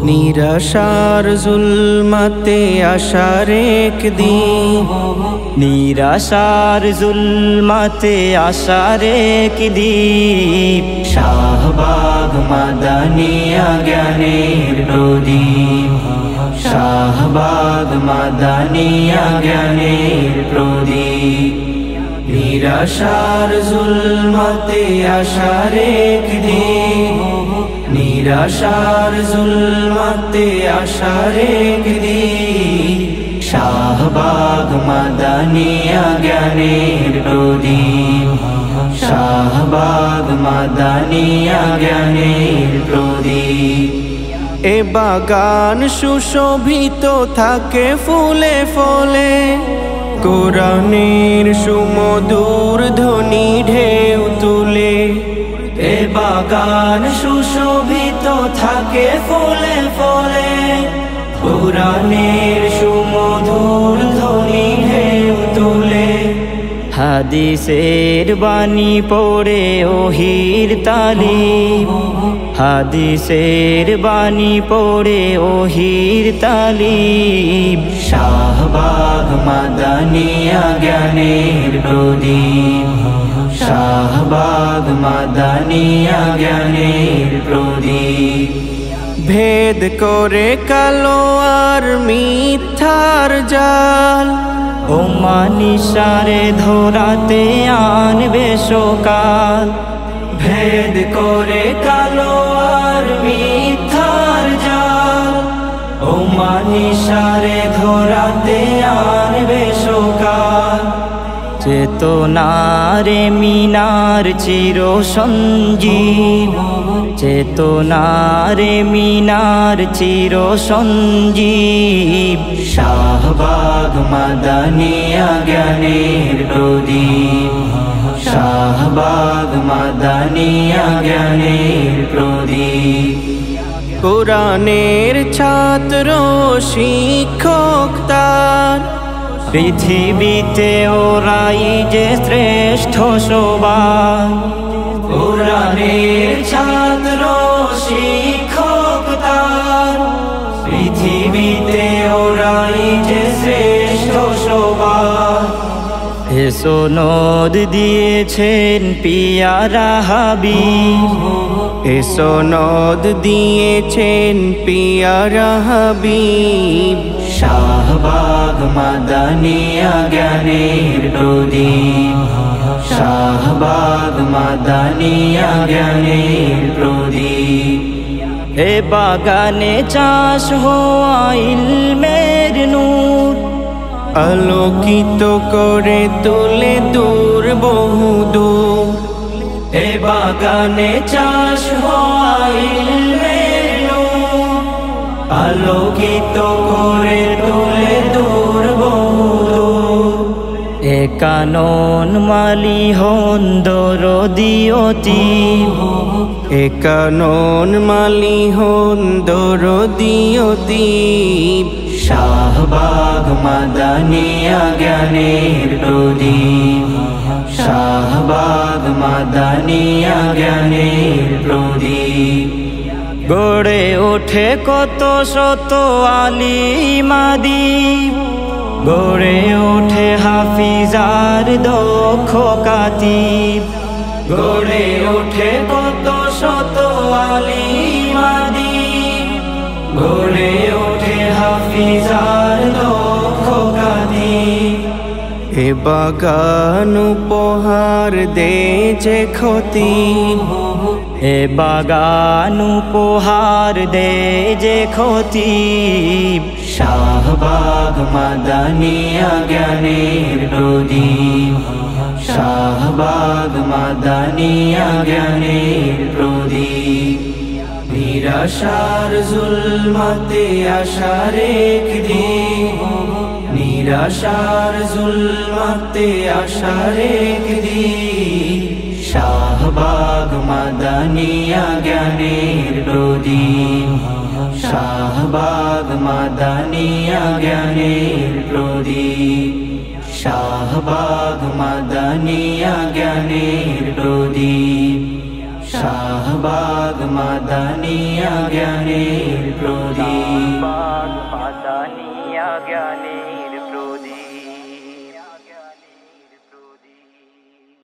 নিরাশার জুলমাতে আশার একদিন, নিরাশার জুলমাতে আশার একদিন, শাহবাগ মাদানিয়া জ্ঞানের প্রদীপ, শাহবাগ মাদানিয়া জ্ঞানের প্রদীপ। নিরাশার জুলমাতে আশার একদিন, নিরাশার জুলমাতে আশার একদিন, শাহবাগ মাদানিয়া জ্ঞানের প্রদীপ, শাহবাগ মাদানিয়া জ্ঞানের প্রদীপ। এ বাগান সুশোভিত থাকে ফুলে ফলে, কোরআনের সুমধুর ধ্বনি ঢেউ তুলে। এ বাগান সুশোভিত থাকে ফুলে ফলে, কোরআনের সুমধুর ধ্বনি ঢেউ তুলে। হাদিসের বাণী পড়ে ওহির তালিম, হাদিসের বাণী পড়ে ওহির তালিম, শাহবাগ মাদানিয়া জ্ঞানের প্রদীপ, শাহবাগ মাদানিয়া জ্ঞানের প্রদীপ। ভেদ করে কালো আর মিথ্যার জাল, ও মানিসারে ধরাতে আনবে সকাল। ভেদ করে কালো আর মিথ্যার জাল, ও মানিসারে ধরাতে আনবে সকাল। চেতনারে মিনার চির সঞ্জীব, চেতনারে মিনার চির সঞ্জীব, শাহবাগ মাদানিয়া জ্ঞানের প্রদীপ, শাহবাগ মাদানিয়া জ্ঞানের প্রদীপ। কোরআনের ছাত্র শিক্ষক তার, পৃথিবীতে ওরাই যে শ্রেষ্ঠ সবার। কোরআনের ছাত্র শিক্ষক তার, পৃথিবীতে ওরাই যে শ্রেষ্ঠ সবার। এ সনদ দিয়েছেন পিয়ারা হাবিব, এ সনদ দিয়েছেন পিয়ারা হাবিব, শাহবাগ মাদানিয়া জ্ঞানের প্রদীপ, শাহবাগ মাদানিয়া জ্ঞানের প্রদীপ। এ বাগানে চাষ হওয়া ইলমের নূর, আলোকিত করে তোলে দূর বহু দূর। এ বাগানে চাষ হওয়া ইলমের নূর, আলোকিত করে তোলে দূর বহু দূর। এ কানন মালি হন দরদিয়তীব, এ কানন মালি হন দরদিয়তীব, শাহবাগ মাদানিয়া জ্ঞানের প্রদীপ, শাহবাগ মাদানিয়া জ্ঞানের প্রদীপ। গড়ে ওঠে কত শত আলিমাদিব, গড়ে ওঠে হাফিজার দক্ষ কাতিব, গড়ে ওঠে কত শত আলিমাদিব, গড়ে ওঠে হাফিজার দক্ষ কাতিব। এ বাগান উপহার দেছে খতিব, এ বাগান উপহার দে যে খতিব, শাহবাগ মাদানিয়া জ্ঞানের প্রদীপ, শাহবাগ মাদানিয়া জ্ঞানের প্রদীপ। নিরাশার জুলমাতে আশার একদিন, নিরাশার জুলমাতে আশার একদিন, শাহবাগ মাদানিয়া জ্ঞানের প্রদীপ, শাহবাগ মাদানিয়া জ্ঞানের প্রদীপ। শাহবাগ মাদানিয়া জ্ঞানের প্রদীপ শাহবাগ মাদানিয়া জ্ঞানের প্রদীপ মাদানিয়া জ্ঞানের